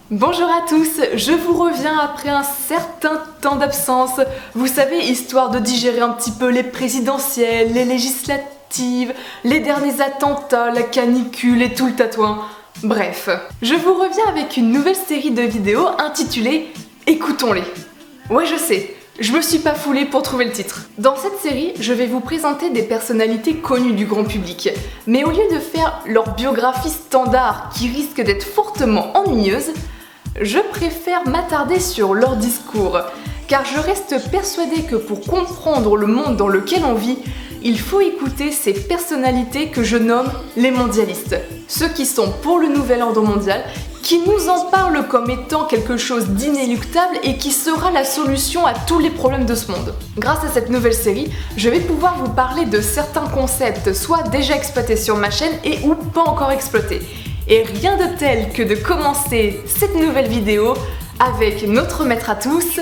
Bonjour à tous, je vous reviens après un certain temps d'absence. Vous savez, histoire de digérer un petit peu les présidentielles, les législatives, les derniers attentats, la canicule et tout le tatouin. Bref, je vous reviens avec une nouvelle série de vidéos intitulée Écoutons-les. Ouais, je sais, je me suis pas foulée pour trouver le titre. Dans cette série, je vais vous présenter des personnalités connues du grand public. Mais au lieu de faire leur biographie standard qui risque d'être fortement ennuyeuse, je préfère m'attarder sur leur discours, car je reste persuadée que pour comprendre le monde dans lequel on vit, il faut écouter ces personnalités que je nomme les mondialistes. Ceux qui sont pour le nouvel ordre mondial, qui nous en parlent comme étant quelque chose d'inéluctable et qui sera la solution à tous les problèmes de ce monde. Grâce à cette nouvelle série, je vais pouvoir vous parler de certains concepts, soit déjà exploités sur ma chaîne et ou pas encore exploités. Et rien de tel que de commencer cette nouvelle vidéo avec notre maître à tous,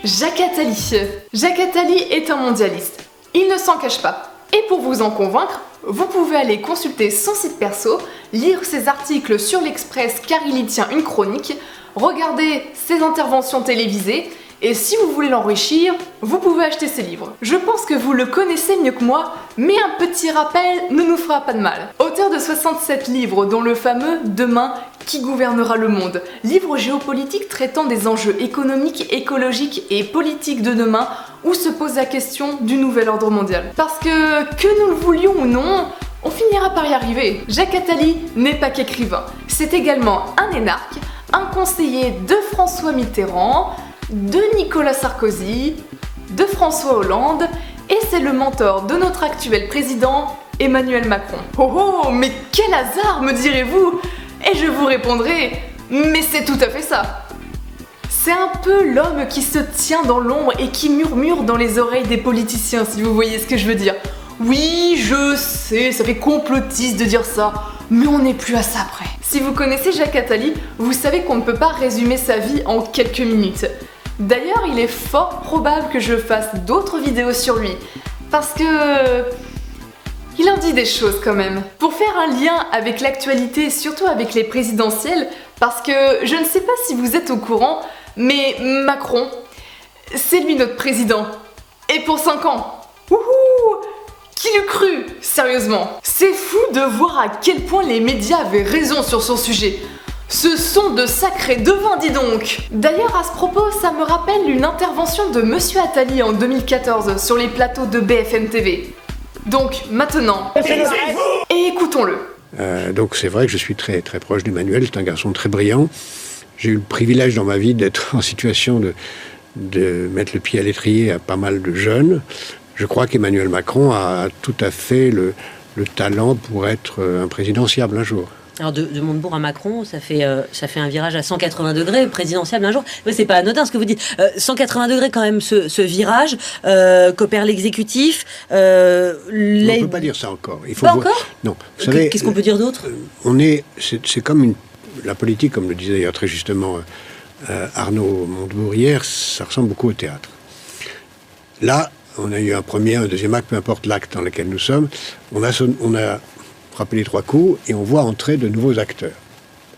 Jacques Attali. Jacques Attali est un mondialiste. Il ne s'en cache pas. Et pour vous en convaincre, vous pouvez aller consulter son site perso, lire ses articles sur l'Express car il y tient une chronique, regarder ses interventions télévisées, et si vous voulez l'enrichir, vous pouvez acheter ses livres. Je pense que vous le connaissez mieux que moi, mais un petit rappel ne nous fera pas de mal. Auteur de 67 livres, dont le fameux « Demain, qui gouvernera le monde ?» Livre géopolitique traitant des enjeux économiques, écologiques et politiques de demain, où se pose la question du nouvel ordre mondial. Parce que nous le voulions ou non, on finira par y arriver. Jacques Attali n'est pas qu'écrivain, c'est également un énarque, un conseiller de François Mitterrand, de Nicolas Sarkozy, de François Hollande, et c'est le mentor de notre actuel président, Emmanuel Macron. Oh oh, mais quel hasard, me direz-vous? Et je vous répondrai, mais c'est tout à fait ça. C'est un peu l'homme qui se tient dans l'ombre et qui murmure dans les oreilles des politiciens, si vous voyez ce que je veux dire. Oui, je sais, ça fait complotiste de dire ça, mais on n'est plus à ça près. Si vous connaissez Jacques Attali, vous savez qu'on ne peut pas résumer sa vie en quelques minutes. D'ailleurs, il est fort probable que je fasse d'autres vidéos sur lui, parce que il en dit des choses quand même. Pour faire un lien avec l'actualité, surtout avec les présidentielles, parce que je ne sais pas si vous êtes au courant, mais Macron, c'est lui notre président. Et pour 5 ans. Wouhou! Qui l'eût cru? Sérieusement. C'est fou de voir à quel point les médias avaient raison sur son sujet. Ce sont de sacrés devins, dis donc. D'ailleurs, à ce propos, ça me rappelle une intervention de Monsieur Attali en 2014 sur les plateaux de BFM TV. Donc, maintenant, et écoutons-le. Donc c'est vrai que je suis très, très proche d'Emmanuel, c'est un garçon très brillant. J'ai eu le privilège dans ma vie d'être en situation de mettre le pied à l'étrier à pas mal de jeunes. Je crois qu'Emmanuel Macron a tout à fait le talent pour être un présidentiable un jour. Alors de Montebourg à Macron, ça fait un virage à 180 degrés, présidentiable un jour. Mais c'est pas anodin ce que vous dites. 180 degrés quand même ce virage, qu'opère l'exécutif. On ne peut pas dire ça encore. Il faut pas encore ? Non. Vous savez, qu'est-ce qu'on peut dire d'autre ? C'est comme la politique, comme le disait d'ailleurs très justement Arnaud Montebourg hier, ça ressemble beaucoup au théâtre. Là, on a eu un premier, un deuxième acte, peu importe l'acte dans lequel nous sommes. On a frappé les 3 coups et on voit entrer de nouveaux acteurs.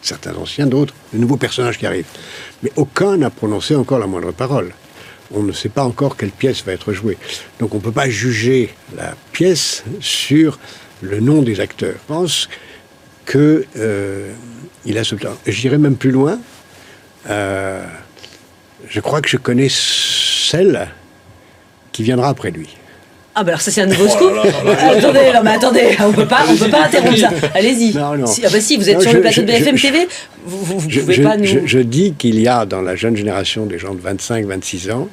Certains anciens, d'autres, de nouveaux personnages qui arrivent. Mais aucun n'a prononcé encore la moindre parole. On ne sait pas encore quelle pièce va être jouée. Donc on ne peut pas juger la pièce sur le nom des acteurs. Je pense qu'il a ce temps. J'irai même plus loin. Je crois que je connais celle qui viendra après lui. Ah bah alors ça c'est un nouveau scoop. Attendez, on peut pas interrompre ça. Allez-y. Non. Si vous êtes sur le plateau de BFM TV, vous pouvez pas nous... Je dis qu'il y a dans la jeune génération des gens de 25-26 ans,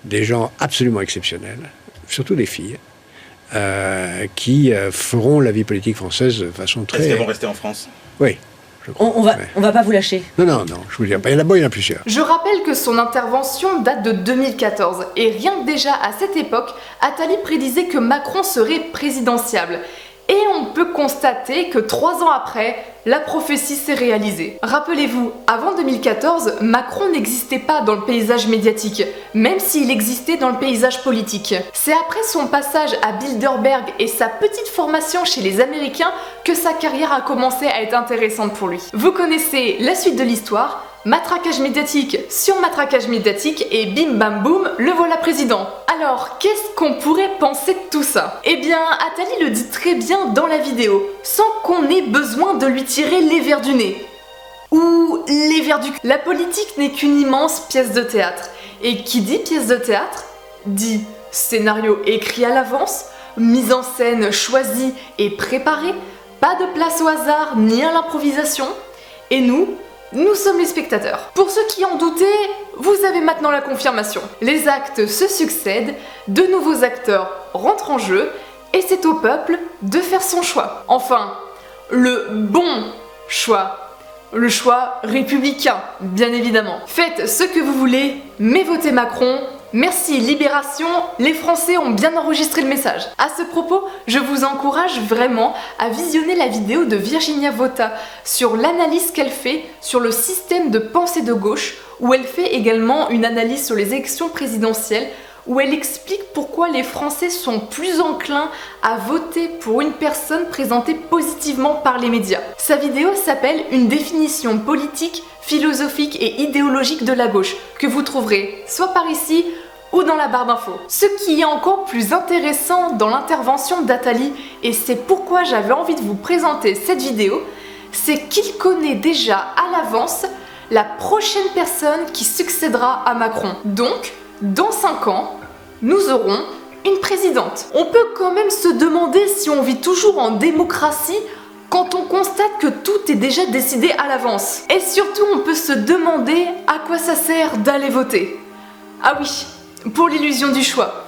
des gens absolument exceptionnels, surtout des filles, qui feront la vie politique française de façon très... Est-ce qu'elles vont rester en France? Oui. On va pas vous lâcher. Non, je vous dis, là-bas, il y en a plusieurs. Je rappelle que son intervention date de 2014, et rien que déjà à cette époque, Attali prédisait que Macron serait présidentiable. Et on peut constater que 3 ans après, la prophétie s'est réalisée. Rappelez-vous, avant 2014, Macron n'existait pas dans le paysage médiatique, même s'il existait dans le paysage politique. C'est après son passage à Bilderberg et sa petite formation chez les Américains que sa carrière a commencé à être intéressante pour lui. Vous connaissez la suite de l'histoire, Matraquage médiatique sur matraquage médiatique et bim bam boum, le voilà président. Alors, qu'est-ce qu'on pourrait penser de tout ça? Eh bien, Attali le dit très bien dans la vidéo, sans qu'on ait besoin de lui tirer les vers du nez. Ou les vers du cul. La politique n'est qu'une immense pièce de théâtre. Et qui dit pièce de théâtre, dit scénario écrit à l'avance, mise en scène choisie et préparée, pas de place au hasard ni à l'improvisation. Et nous sommes les spectateurs. Pour ceux qui en doutaient, vous avez maintenant la confirmation. Les actes se succèdent, de nouveaux acteurs rentrent en jeu, et c'est au peuple de faire son choix. Enfin, le bon choix. Le choix républicain, bien évidemment. Faites ce que vous voulez, mais votez Macron. Merci Libération, les Français ont bien enregistré le message. À ce propos, je vous encourage vraiment à visionner la vidéo de Virginia Vota sur l'analyse qu'elle fait sur le système de pensée de gauche, où elle fait également une analyse sur les élections présidentielles, où elle explique pourquoi les Français sont plus enclins à voter pour une personne présentée positivement par les médias. Sa vidéo s'appelle « Une définition politique, philosophique et idéologique de la gauche » que vous trouverez soit par ici ou dans la barre d'infos. Ce qui est encore plus intéressant dans l'intervention d'Attali, et c'est pourquoi j'avais envie de vous présenter cette vidéo, c'est qu'il connaît déjà à l'avance la prochaine personne qui succédera à Macron. Donc, dans 5 ans, nous aurons une présidente. On peut quand même se demander si on vit toujours en démocratie quand on constate que tout est déjà décidé à l'avance. Et surtout, on peut se demander à quoi ça sert d'aller voter. Ah oui, pour l'illusion du choix.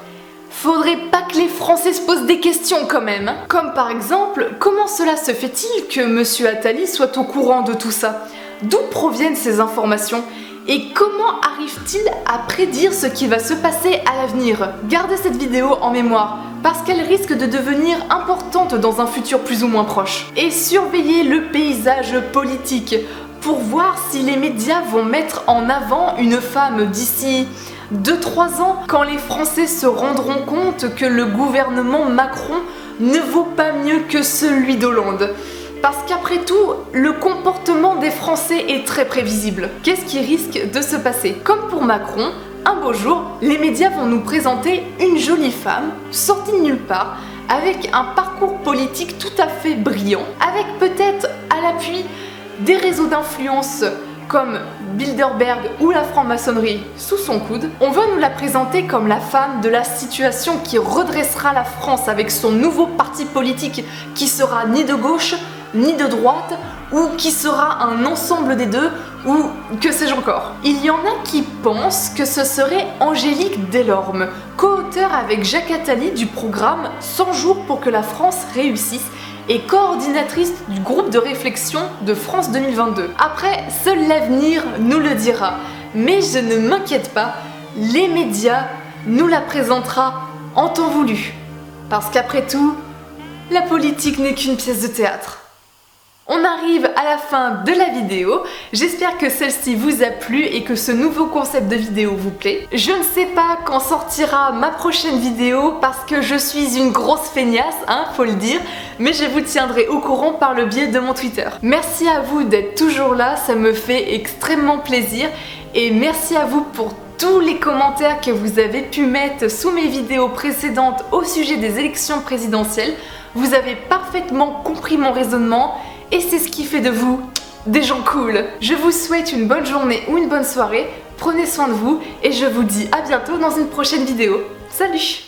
Faudrait pas que les Français se posent des questions quand même. Comme par exemple, comment cela se fait-il que Monsieur Attali soit au courant de tout ça? D'où proviennent ces informations? Et comment arrive-t-il à prédire ce qui va se passer à l'avenir? Gardez cette vidéo en mémoire, parce qu'elle risque de devenir importante dans un futur plus ou moins proche. Et surveillez le paysage politique pour voir si les médias vont mettre en avant une femme d'ici 2-3 ans, quand les Français se rendront compte que le gouvernement Macron ne vaut pas mieux que celui d'Hollande. Parce qu'après tout, le comportement des Français est très prévisible. Qu'est-ce qui risque de se passer? Comme pour Macron, un beau jour, les médias vont nous présenter une jolie femme, sortie de nulle part, avec un parcours politique tout à fait brillant, avec peut-être à l'appui des réseaux d'influence comme Bilderberg ou la franc-maçonnerie sous son coude. On veut nous la présenter comme la femme de la situation qui redressera la France avec son nouveau parti politique qui sera ni de gauche ni de droite, ou qui sera un ensemble des deux, ou que sais-je encore. Il y en a qui pensent que ce serait Angélique Delorme, co-auteure avec Jacques Attali du programme 100 jours pour que la France réussisse, et coordinatrice du groupe de réflexion de France 2022. Après, seul l'avenir nous le dira, mais je ne m'inquiète pas, les médias nous la présentera en temps voulu. Parce qu'après tout, la politique n'est qu'une pièce de théâtre. On arrive à la fin de la vidéo, j'espère que celle-ci vous a plu et que ce nouveau concept de vidéo vous plaît. Je ne sais pas quand sortira ma prochaine vidéo parce que je suis une grosse feignasse, faut le dire, mais je vous tiendrai au courant par le biais de mon Twitter. Merci à vous d'être toujours là, ça me fait extrêmement plaisir, et merci à vous pour tous les commentaires que vous avez pu mettre sous mes vidéos précédentes au sujet des élections présidentielles. Vous avez parfaitement compris mon raisonnement, et c'est ce qui fait de vous des gens cool. Je vous souhaite une bonne journée ou une bonne soirée, prenez soin de vous, et je vous dis à bientôt dans une prochaine vidéo. Salut!